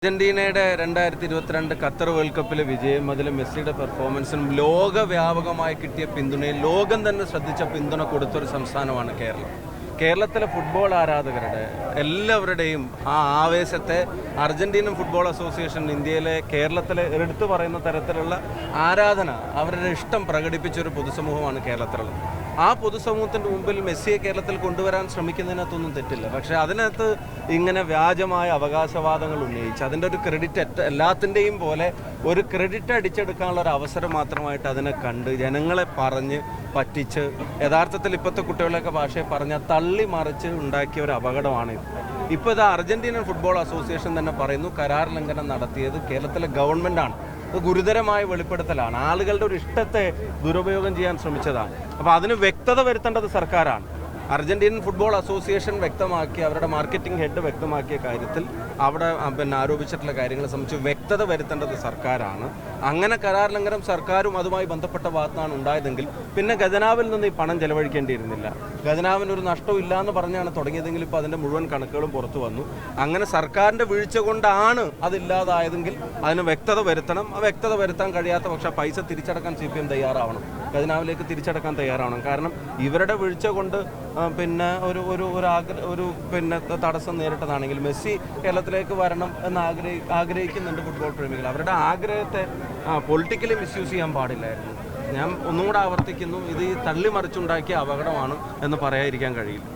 അർജന്റീനയുടെ 2022 Qatar world കപ്പിലെ വിജയം, അതിൽ മെസ്സിയുടെ പെർഫോമൻസും ലോകവ്യാപകമായി കിട്ടിയ പിന്തുണയും ലോകം തന്നെ ശ്രദ്ധിച്ച പിന്തുണ കൊടുത്തൊരു സംസ്ഥാനമാണ് കേരളം. കേരളത്തിലെ ഫുട്ബോൾ ആരാധകരുടെ എല്ലാവരുടെയും ആ ആവേശത്തെ അർജന്റീനൻ ഫുട്ബോൾ അസോസിയേഷൻ ഇന്ത്യയിലെ കേരളത്തിലെ എടുത്തു പറയുന്ന തരത്തിലുള്ള ആരാധന, അവരുടെ ഇഷ്ടം പ്രകടിപ്പിച്ചൊരു പൊതുസമൂഹമാണ് കേരളത്തിലുള്ളത്. ആ പൊതുസമൂഹത്തിൻ്റെ മുമ്പിൽ മെസ്സിയെ കേരളത്തിൽ കൊണ്ടുവരാൻ ശ്രമിക്കുന്നതിനകത്തൊന്നും തെറ്റില്ല. പക്ഷേ അതിനകത്ത് ഇങ്ങനെ വ്യാജമായ അവകാശവാദങ്ങൾ ഉന്നയിച്ച് അതിൻ്റെ ഒരു ക്രെഡിറ്റ് എല്ലാത്തിൻ്റെയും പോലെ ഒരു ക്രെഡിറ്റ് അടിച്ചെടുക്കാനുള്ള ഒരു അവസരം മാത്രമായിട്ട് അതിനെ കണ്ട് ജനങ്ങളെ പറഞ്ഞ് പറ്റിച്ച് യഥാർത്ഥത്തിൽ ഇപ്പോഴത്തെ കുട്ടികളൊക്കെ ഭാഷയെ പറഞ്ഞാൽ തള്ളി മറിച്ച് ഉണ്ടാക്കിയ ഒരു അപകടമാണ് ഇത്. ഇപ്പോൾ ഇത് അർജന്റീനൻ ഫുട്ബോൾ അസോസിയേഷൻ തന്നെ പറയുന്നു, കരാർ ലംഘനം നടത്തിയത് കേരളത്തിലെ ഗവൺമെൻറ്റാണ്. അത് ഗുരുതരമായ വെളിപ്പെടുത്തലാണ്. ആളുകളുടെ ഒരു ഇഷ്ടത്തെ ദുരുപയോഗം ചെയ്യാൻ ശ്രമിച്ചതാണ്. അപ്പോൾ അതിന് വ്യക്തത വരുത്തേണ്ടത് സർക്കാരാണ്. അർജന്റീനൻ ഫുട്ബോൾ അസോസിയേഷൻ വ്യക്തമാക്കി, അവരുടെ മാർക്കറ്റിംഗ് ഹെഡ് വ്യക്തമാക്കിയ കാര്യത്തിൽ അവിടെ ആരോപിച്ചിട്ടുള്ള കാര്യങ്ങളെ സംബന്ധിച്ച് വ്യക്തത വരുത്തേണ്ടത് സർക്കാരാണ്. അങ്ങനെ കരാർ ലംഘനം സർക്കാരും അതുമായി ബന്ധപ്പെട്ട ഭാഗത്താണ് ഉണ്ടായതെങ്കിൽ പിന്നെ ഖജനാവിൽ നിന്ന് ഈ പണം ചെലവഴിക്കേണ്ടിയിരുന്നില്ല. ഖജനാവിനൊരു നഷ്ടവും ഇല്ല എന്ന് പറഞ്ഞാണ് തുടങ്ങിയതെങ്കിൽ ഇപ്പോൾ അതിൻ്റെ മുഴുവൻ കണക്കുകളും പുറത്തു വന്നു. അങ്ങനെ സർക്കാരിൻ്റെ വീഴ്ച കൊണ്ടാണ് അതില്ലാതായതെങ്കിൽ അതിന് വ്യക്തത വരുത്തണം. ആ വ്യക്തത വരുത്താൻ കഴിയാത്ത പക്ഷേ പൈസ തിരിച്ചടക്കാൻ CPM തയ്യാറാവണം, ഖജനാവിലേക്ക് തിരിച്ചടക്കാൻ തയ്യാറാവണം. കാരണം ഇവരുടെ വീഴ്ച കൊണ്ട് പിന്നെ ഒരു തടസ്സം നേരിട്ടതാണെങ്കിൽ മെസ്സി കേരളത്തിലേക്ക് വരണം എന്ന് ആഗ്രഹിക്കുന്നുണ്ട് ഫുട്ബോൾ പ്രേമികൾ. അവരുടെ ആഗ്രഹത്തെ പൊളിറ്റിക്കലി മിസ്യൂസ് ചെയ്യാൻ പാടില്ലായിരുന്നു. ഞാൻ ഒന്നും കൂടെ ആവർത്തിക്കുന്നു, ഇത് ഈ തള്ളിമറിച്ചുണ്ടാക്കിയ അപകടമാണ് എന്ന് പറയാതിരിക്കാൻ കഴിയില്ല.